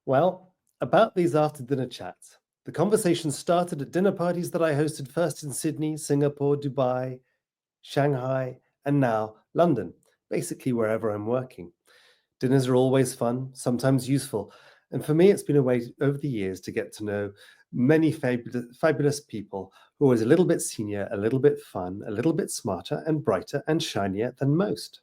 Well, about these after-dinner chats. The conversation started at dinner parties that I hosted first in Sydney, Singapore, Dubai, Shanghai, and now London, basically wherever I'm working. Dinners are always fun, sometimes useful, and for me it's been a way over the years to get to know many fabulous people who are always a little bit senior, a little bit fun, a little bit smarter and brighter and shinier than most.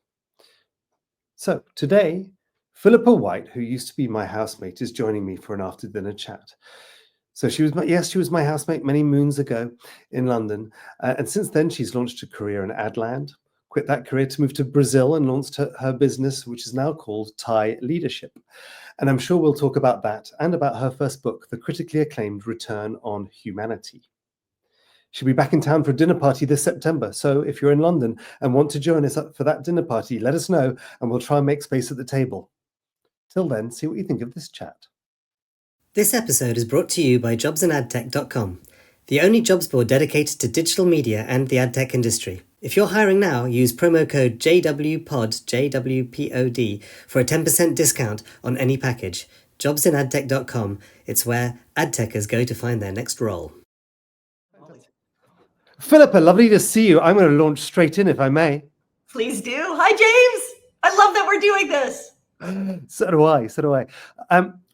So today, Philippa White, who used to be my housemate, is joining me for an after-dinner chat. So she was my housemate many moons ago in London, and since then she's launched a career in ad land, quit that career to move to Brazil and launched her business, which is now called Thai Leadership. And I'm sure we'll talk about that and about her first book, the critically acclaimed Return on Humanity. She'll be back in town for a dinner party this September. So if you're in London and want to join us for that dinner party, let us know and we'll try and make space at the table. Till then, see what you think of this chat. This episode is brought to you by jobsandadtech.com, the only jobs board dedicated to digital media and the ad tech industry. If you're hiring now, use promo code JWPOD, JWPOD, for a 10% discount on any package. Jobsandadtech.com, it's where ad techers go to find their next role. Philippa, lovely to see you. I'm going to launch straight in, if I may. Please do. Hi, James. I love that we're doing this. So do I.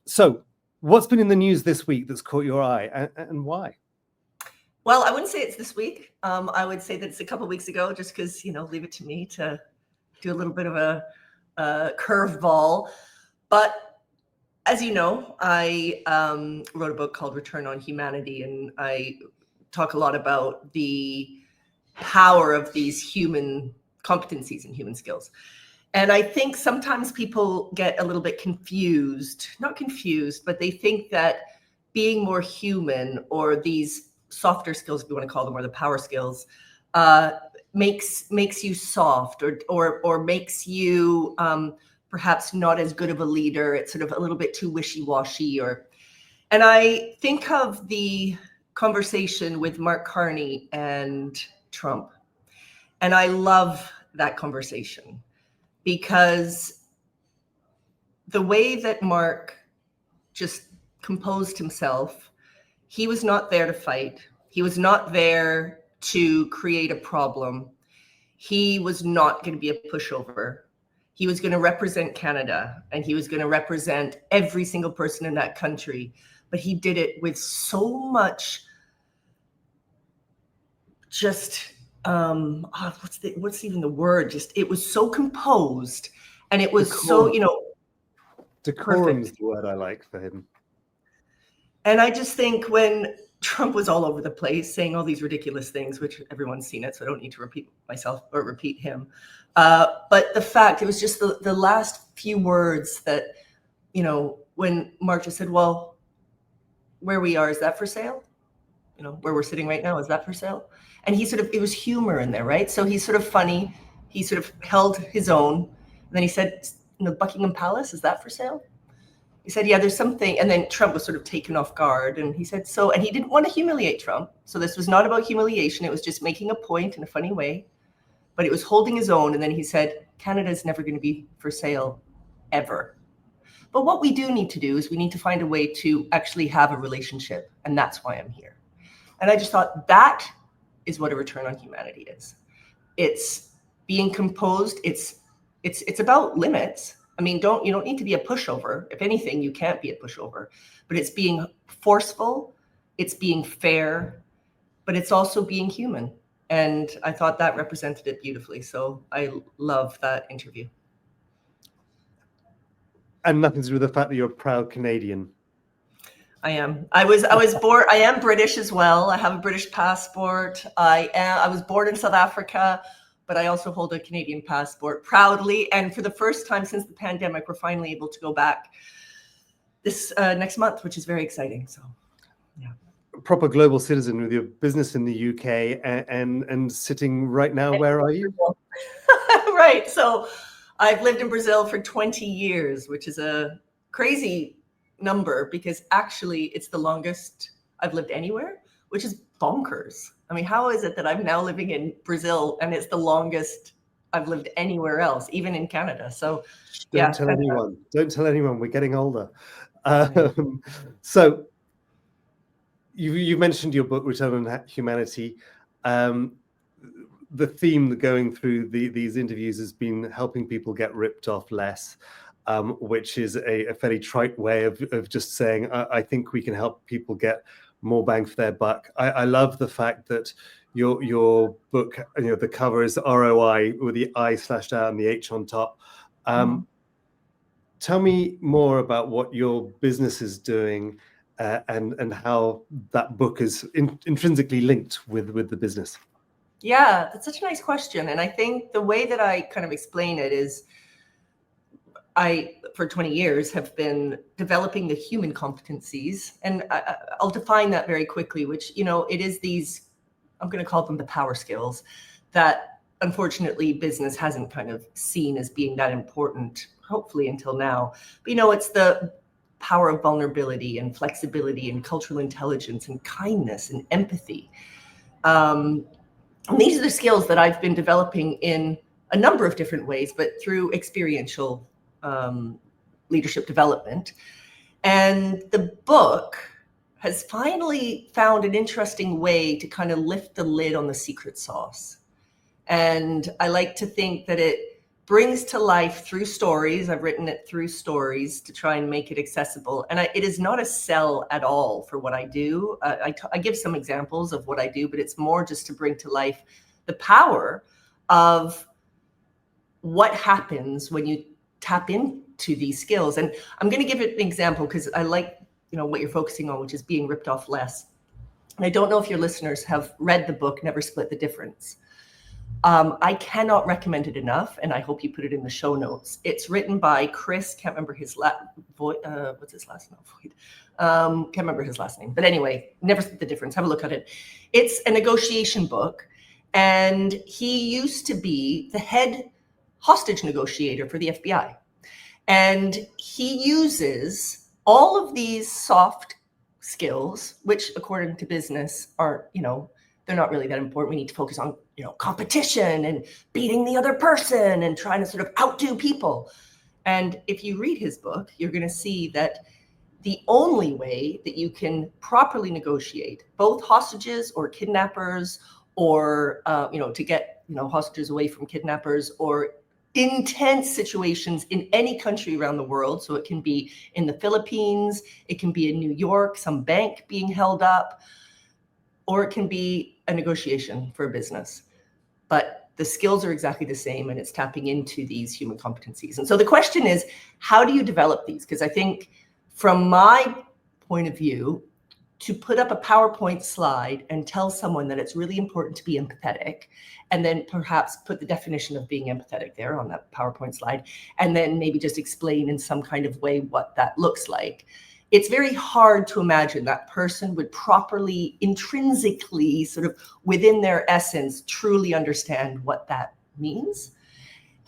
So what's been in the news this week that's caught your eye, and why? Well, I wouldn't say it's this week. I would say that it's a couple of weeks ago, just because, leave it to me to do a little bit of a curveball. But as you know, I wrote a book called Return on Humanity, and I talk a lot about the power of these human competencies and human skills. And I think sometimes people get a little bit not confused, but they think that being more human, or these softer skills, if you want to call them, or the power skills, makes you soft, or makes you perhaps not as good of a leader. It's sort of a little bit too wishy-washy. And I think of the conversation with Mark Carney and Trump. And I love that conversation, because the way that Mark just composed himself, he was not there to fight. He was not there to create a problem. He was not going to be a pushover. He was going to represent Canada, and he was going to represent every single person in that country. But he did it with so much just what's even the word? Just, it was so composed, and it was decorum. Decorum is the word I like for him. And I just think when Trump was all over the place saying all these ridiculous things, which everyone's seen it, so I don't need to repeat myself or repeat him. But the fact, it was just the last few words that, when Mark just said, well, where we are, is that for sale? Where we're sitting right now, is that for sale? And it was humor in there, right? So he's sort of funny. He sort of held his own. And then he said, Buckingham Palace, is that for sale? He said, yeah, there's something. And then Trump was sort of taken off guard. And he said, and he didn't want to humiliate Trump. So this was not about humiliation. It was just making a point in a funny way. But it was holding his own. And then he said, Canada's never going to be for sale, ever. But what we do need to do is we need to find a way to actually have a relationship. And that's why I'm here. And I just thought that is what a return on humanity is. It's being composed. It's about limits. I mean, you don't need to be a pushover. If anything, you can't be a pushover. But it's being forceful, it's being fair, but it's also being human. And I thought that represented it beautifully. So I love that interview. And nothing to do with the fact that you're a proud Canadian. I am. I was born. I am British as well. I have a British passport. I was born in South Africa, but I also hold a Canadian passport proudly. And for the first time since the pandemic, we're finally able to go back this next month, which is very exciting. So, yeah. Proper global citizen with your business in the UK and sitting right now. Where are you? Right. So I've lived in Brazil for 20 years, which is a crazy number, because actually it's the longest I've lived anywhere, which is bonkers. I mean, how is it that I'm now living in Brazil and it's the longest I've lived anywhere else, even in Canada? So Don't tell anyone. We're getting older. So you mentioned your book, Return on Humanity. The theme going through these interviews has been helping people get ripped off less, which is a fairly trite way of just saying, I think we can help people get more bang for their buck. I love the fact that your book, the cover is ROI with the I slashed out and the H on top. Tell me more about what your business is doing and how that book is intrinsically linked with the business. Yeah, that's such a nice question. And I think the way that I kind of explain it is I, for 20 years, have been developing the human competencies. And I'll define that very quickly, which, it is these, I'm going to call them the power skills that unfortunately business hasn't kind of seen as being that important, hopefully until now. But, it's the power of vulnerability and flexibility and cultural intelligence and kindness and empathy. And these are the skills that I've been developing in a number of different ways, but through experiential leadership development. And the book has finally found an interesting way to kind of lift the lid on the secret sauce. And I like to think that it brings to life through stories. I've written it through stories to try and make it accessible. And it is not a sell at all for what I do. I give some examples of what I do, but it's more just to bring to life the power of what happens when you tap into these skills. And I'm going to give it an example because I like, what you're focusing on, which is being ripped off less. And I don't know if your listeners have read the book, Never Split the Difference. I cannot recommend it enough, and I hope you put it in the show notes. It's written by Chris, can't remember his what's his last name? Can't remember his last name. But anyway, Never Split the Difference. Have a look at it. It's a negotiation book, and he used to be the head hostage negotiator for the FBI. And he uses all of these soft skills, which according to business are, they're not really that important. We need to focus on, competition and beating the other person and trying to sort of outdo people. And if you read his book, you're going to see that the only way that you can properly negotiate both hostages or kidnappers or, to get, hostages away from kidnappers or intense situations in any country around the world. So it can be in the Philippines, it can be in New York, some bank being held up, or it can be a negotiation for a business. But the skills are exactly the same, and it's tapping into these human competencies. And so the question is, how do you develop these? Because I think from my point of view, to put up a PowerPoint slide and tell someone that it's really important to be empathetic, and then perhaps put the definition of being empathetic there on that PowerPoint slide, and then maybe just explain in some kind of way what that looks like. It's very hard to imagine that person would properly, intrinsically, sort of within their essence, truly understand what that means.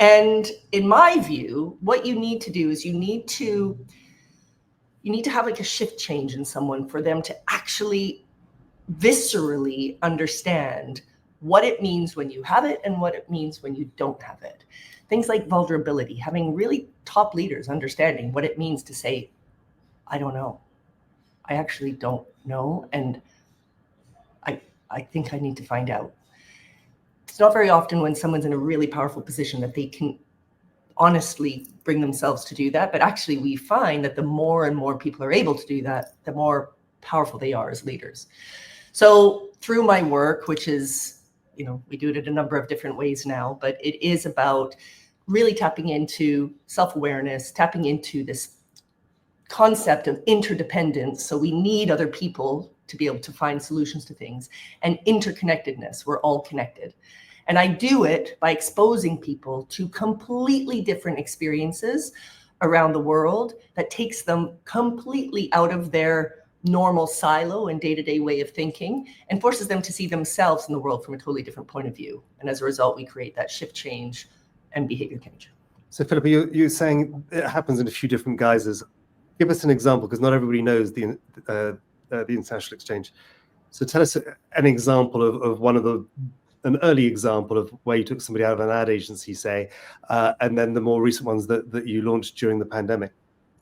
And in my view, what you need to do is you need to have like a shift change in someone for them to actually viscerally understand what it means when you have it and what it means when you don't have it. Things like vulnerability, having really top leaders understanding what it means to say, I don't know. I actually don't know. And I think I need to find out. It's not very often when someone's in a really powerful position that they can honestly bring themselves to do that. But actually, we find that the more and more people are able to do that, the more powerful they are as leaders. So through my work, which is, we do it in a number of different ways now, but it is about really tapping into self-awareness, tapping into this concept of interdependence. So we need other people to be able to find solutions to things, and interconnectedness. We're all connected. And I do it by exposing people to completely different experiences around the world that takes them completely out of their normal silo and day-to-day way of thinking and forces them to see themselves in the world from a totally different point of view. And as a result, we create that shift change and behavior change. So Philippa, you're saying it happens in a few different guises. Give us an example, because not everybody knows the international exchange. So tell us an example of an early example of where you took somebody out of an ad agency, say, and then the more recent ones that you launched during the pandemic.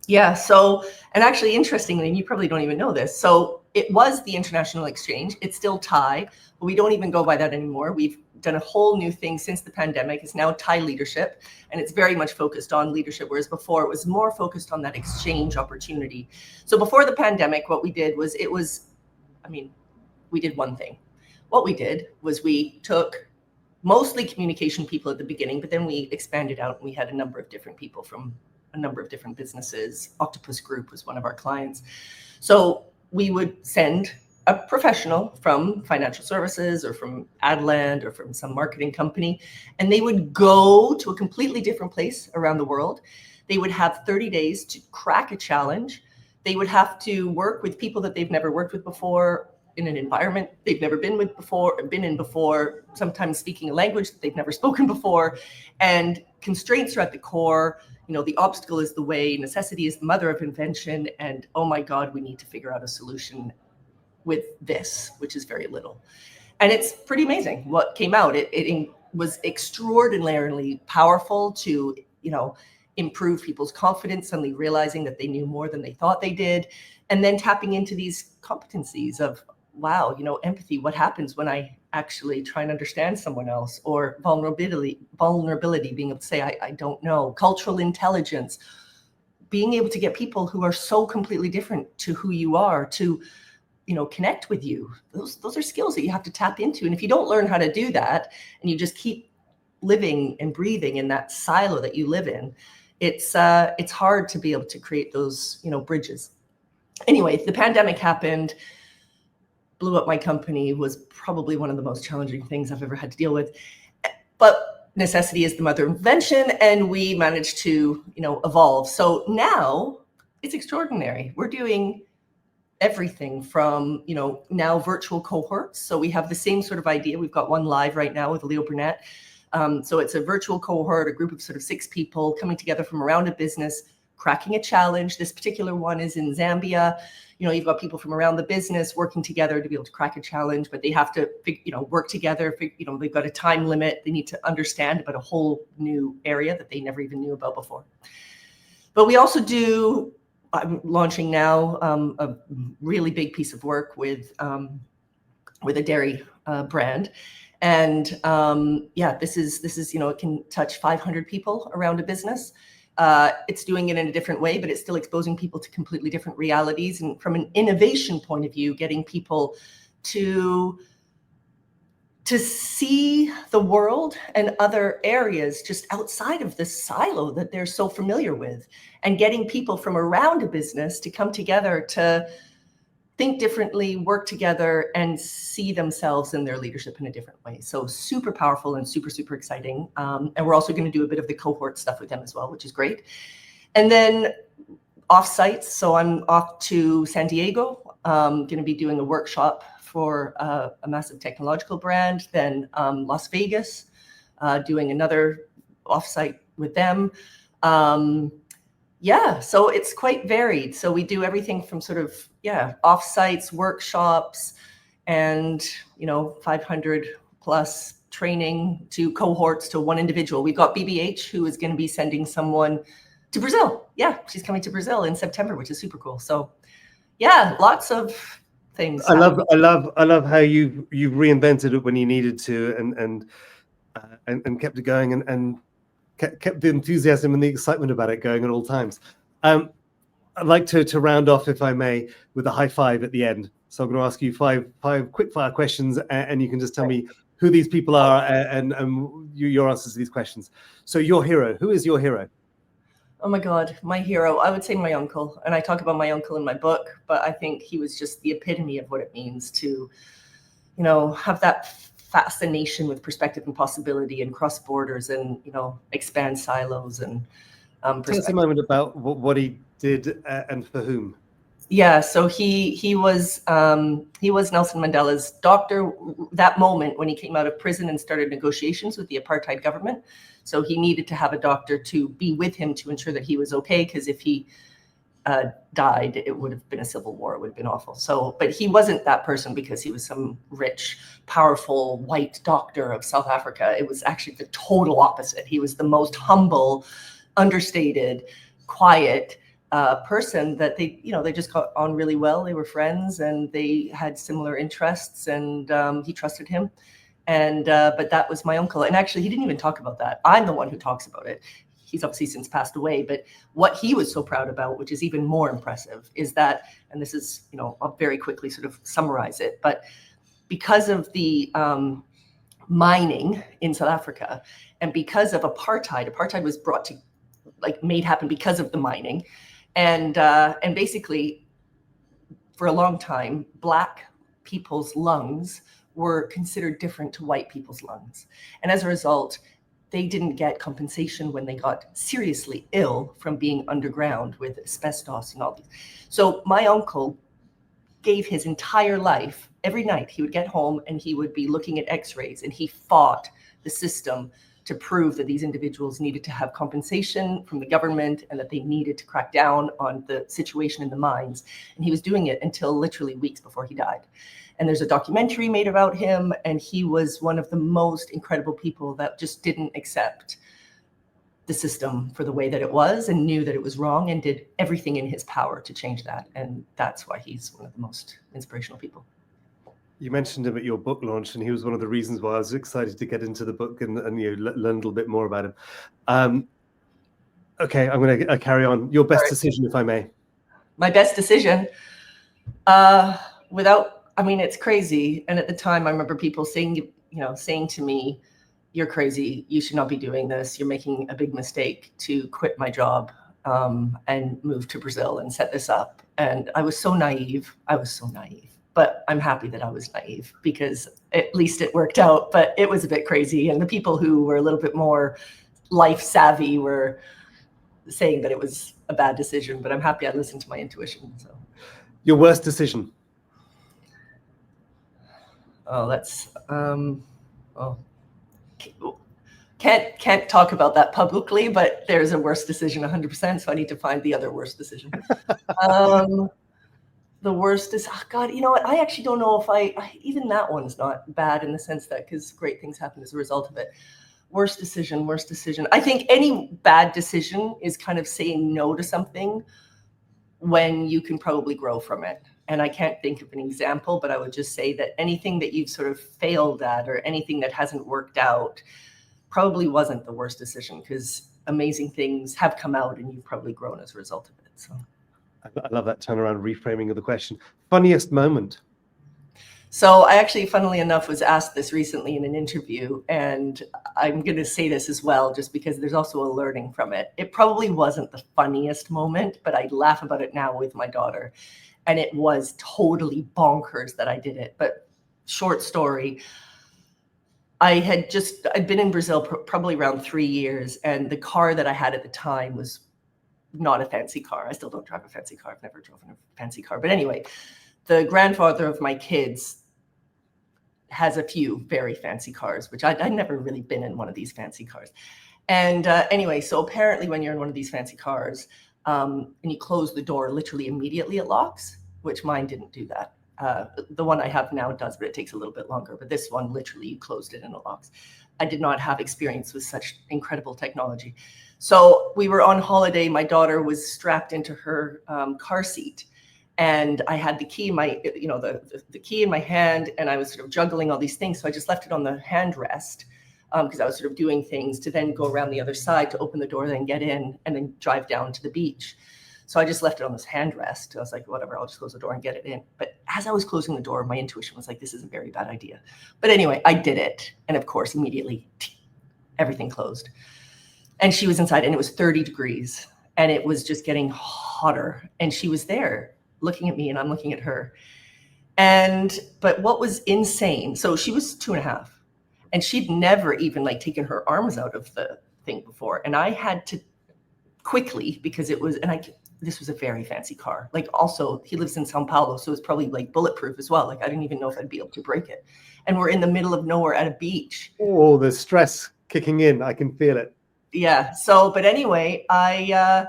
Yeah. So, and actually, interestingly, and you probably don't even know this. So it was the International Exchange. It's still Thai, but we don't even go by that anymore. We've done a whole new thing since the pandemic. It's now Thai leadership, and it's very much focused on leadership, whereas before it was more focused on that exchange opportunity. So before the pandemic, what we did was we did one thing. What we did was we took mostly communication people at the beginning, but then we expanded out and we had a number of different people from a number of different businesses. Octopus Group was one of our clients. So we would send a professional from financial services or from Adland or from some marketing company, and they would go to a completely different place around the world. They would have 30 days to crack a challenge. They would have to work with people that they've never worked with before, in an environment they've never been in before, sometimes speaking a language that they've never spoken before, and constraints are at the core. The obstacle is the way, necessity is the mother of invention, and oh my God, we need to figure out a solution with this, which is very little. And it's pretty amazing what came out. It was extraordinarily powerful to, improve people's confidence, suddenly realizing that they knew more than they thought they did, and then tapping into these competencies of, wow, empathy, what happens when I actually try and understand someone else, or vulnerability, being able to say, I don't know, cultural intelligence, being able to get people who are so completely different to who you are to, connect with you. Those are skills that you have to tap into. And if you don't learn how to do that, and you just keep living and breathing in that silo that you live in, it's hard to be able to create those, bridges. Anyway, the pandemic happened, blew up my company, was probably one of the most challenging things I've ever had to deal with. But necessity is the mother of invention, and we managed to, evolve. So now it's extraordinary. We're doing everything from, now virtual cohorts. So we have the same sort of idea. We've got one live right now with Leo Burnett. So it's a virtual cohort, a group of sort of 6 people coming together from around a business, cracking a challenge. This particular one is in Zambia. You've got people from around the business working together to be able to crack a challenge, but they have to, work together. They've got a time limit. They need to understand about a whole new area that they never even knew about before. But we also do, I'm launching now a really big piece of work with a dairy brand. And this is, it can touch 500 people around a business. It's doing it in a different way, but it's still exposing people to completely different realities. And from an innovation point of view, getting people to see the world and other areas just outside of this silo that they're so familiar with, and getting people from around a business to come together to think differently, work together, and see themselves in their leadership in a different way. So super powerful and super, super exciting. And we're also going to do a bit of the cohort stuff with them as well, which is great. And then off-sites. So I'm off to San Diego. Going to be doing a workshop for a massive technological brand. Then Las Vegas, doing another off-site with them. So it's quite varied. So we do everything from sort of, off-sites, workshops, and, 500 plus training, to cohorts, to one individual. We've got BBH, who is going to be sending someone to Brazil. Yeah, she's coming to Brazil in September, which is super cool. So lots of things. I love how you've reinvented it when you needed to, and kept it going, and kept the enthusiasm and the excitement about it going at all times. I'd like to round off, if I may, with a high five at the end. So I'm going to ask you five quick fire questions, and you can just tell me who these people are and your answers to these questions. So your hero, who is your hero? Oh my God, my hero. I would say my uncle. And I talk about my uncle in my book, but I think he was just the epitome of what it means to, have that fascination with perspective and possibility, and cross borders, and, expand silos. And tell us a moment about what he did and for whom. Yeah, so he was Nelson Mandela's doctor that moment when he came out of prison and started negotiations with the apartheid government. So he needed to have a doctor to be with him to ensure that he was okay, because if he died, it would have been a civil war. It would have been awful. So, but he wasn't that person because he was some rich, powerful white doctor of South Africa. It was actually the total opposite. He was the most humble, understated, quiet, person that they just got on really well. They were friends and they had similar interests, and he trusted him. And but that was my uncle. And actually, he didn't even talk about that. I'm the one who talks about it. He's obviously since passed away. But what he was so proud about, which is even more impressive, is that, and this is, I'll very quickly sort of summarize it, but because of the mining in South Africa, and because of apartheid was brought to, made happen because of the mining, and basically, for a long time, Black people's lungs were considered different to white people's lungs, and as a result, they didn't get compensation when they got seriously ill from being underground with asbestos and all these. So my uncle gave his entire life, every night he would get home and he would be looking at x-rays, and he fought the system to prove that these individuals needed to have compensation from the government and that they needed to crack down on the situation in the mines. And he was doing it until literally weeks before he died. And there's a documentary made about him, and he was one of the most incredible people that just didn't accept the system for the way that it was, and knew that it was wrong, and did everything in his power to change that. And that's why he's one of the most inspirational people. You mentioned him at your book launch, and he was one of the reasons why I was excited to get into the book and learn a little bit more about him. Okay, I'm going to carry on. Your best decision, if I may. My best decision, it's crazy. And at the time, I remember people saying to me, "You're crazy. You should not be doing this. You're making a big mistake to quit my job and move to Brazil and set this up." And I was so naive. But I'm happy that I was naive, because at least it worked out. But it was a bit crazy. And the people who were a little bit more life savvy were saying that it was a bad decision. But I'm happy I listened to my intuition. So, your worst decision? Oh, that's can't talk about that publicly. But there's a worst decision, 100%. So I need to find the other worst decision. The worst is, God, you know what? I actually don't know if even that one's not bad in the sense that, because great things happen as a result of it. Worst decision. I think any bad decision is kind of saying no to something when you can probably grow from it. And I can't think of an example, but I would just say that anything that you've sort of failed at, or anything that hasn't worked out, probably wasn't the worst decision, because amazing things have come out and you've probably grown as a result of it. So. I love that turnaround reframing of the question. Funniest moment? So I actually, funnily enough, was asked this recently in an interview, and I'm going to say this as well, just because there's also a learning from it. It probably wasn't the funniest moment, but I laugh about it now with my daughter. And it was totally bonkers that I did it. But short story, I'd been in Brazil probably around 3 years, and the car that I had at the time was not a fancy car. I still don't drive a fancy car. I've never driven a fancy car. But anyway, the grandfather of my kids has a few very fancy cars, which I'd never really been in one of these fancy cars. And anyway, so apparently when you're in one of these fancy cars and you close the door, literally immediately it locks, which mine didn't do that. The one I have now does, but it takes a little bit longer. But this one, literally, you closed it and it locks. I did not have experience with such incredible technology. So we were on holiday. My daughter was strapped into her car seat, and I had the key in my, the key in my hand, and I was sort of juggling all these things. So I just left it on the handrest because I was sort of doing things to then go around the other side to open the door, then get in, and then drive down to the beach. So I just left it on this handrest. I was like, whatever, I'll just close the door and get it in. But as I was closing the door, my intuition was like, this is a very bad idea. But anyway, I did it. And of course, immediately, everything closed. And she was inside, and it was 30 degrees. And it was just getting hotter. And she was there looking at me, and I'm looking at her. But what was insane, so she was 2.5. And she'd never even taken her arms out of the thing before. And I had to quickly, because it was, this was a very fancy car. Also, he lives in Sao Paulo, so it's probably bulletproof as well. I didn't even know if I'd be able to break it. And we're in the middle of nowhere at a beach. Oh, the stress kicking in. I can feel it. Yeah. So, but anyway, I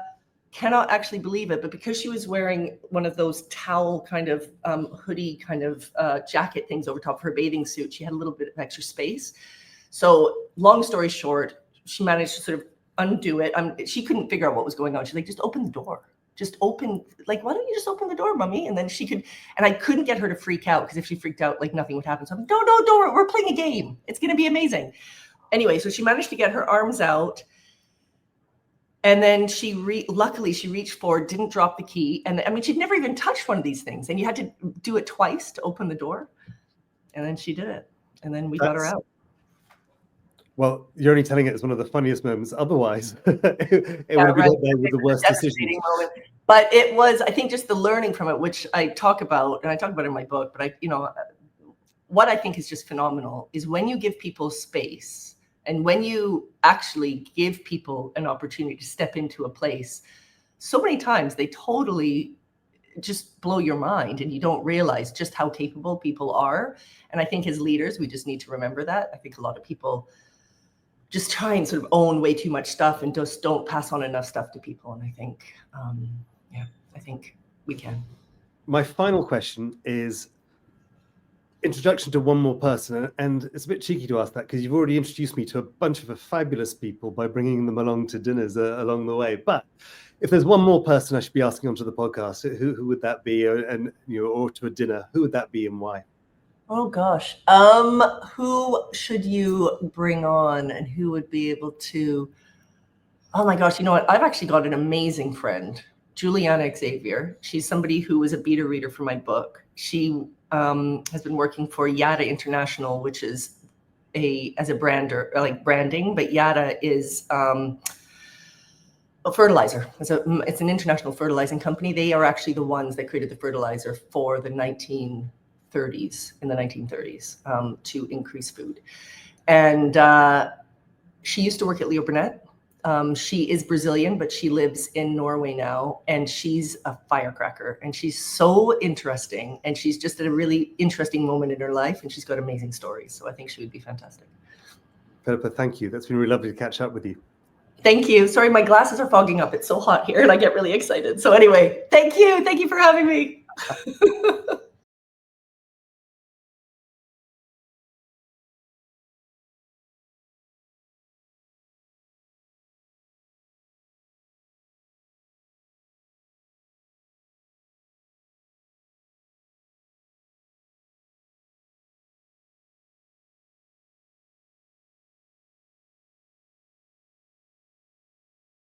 cannot actually believe it. But because she was wearing one of those towel kind of hoodie kind of jacket things over top of her bathing suit, she had a little bit of extra space. So long story short, she managed to sort of undo it. She couldn't figure out what was going on. She's like, just open the door. just open, like, why don't you just open the door, Mummy? And then she could, and I couldn't get her to freak out, because if she freaked out, like, nothing would happen. So I'm like, no, we're playing a game. It's going to be amazing. Anyway, so she managed to get her arms out. And then luckily she reached forward, didn't drop the key. And I mean, she'd never even touched one of these things. And you had to do it twice to open the door. And then she did it. And then we got her out. Well, you're only telling it as one of the funniest moments. Otherwise, it would have been up there with the worst decisions. But it was, I think, just the learning from it, which I talk about, and I talk about in my book. But what I think is just phenomenal is when you give people space, and when you actually give people an opportunity to step into a place, so many times they totally just blow your mind, and you don't realize just how capable people are. And I think as leaders, we just need to remember that. I think a lot of people just try and sort of own way too much stuff and just don't pass on enough stuff to people. And I think, I think we can. My final question is introduction to one more person, and it's a bit cheeky to ask that because you've already introduced me to a bunch of fabulous people by bringing them along to dinners along the way. But if there's one more person I should be asking onto the podcast, who would that be? And or to a dinner, who would that be and why? Oh gosh, who should you bring on, and who would be able to? Oh my gosh, you know what? I've actually got an amazing friend, Juliana Xavier. She's somebody who was a beta reader for my book. She has been working for Yada International, which is as a brander, like branding, but Yada is a fertilizer. It's an international fertilizing company. They are actually the ones that created the fertilizer for the 1930s, to increase food. And she used to work at Leo Burnett. She is Brazilian, but she lives in Norway now, and she's a firecracker, and she's so interesting, and she's just at a really interesting moment in her life, and she's got amazing stories. So I think she would be fantastic. Philippa, thank you. That's been really lovely to catch up with you. Thank you. Sorry, my glasses are fogging up. It's so hot here, and I get really excited. So anyway, thank you. Thank you for having me.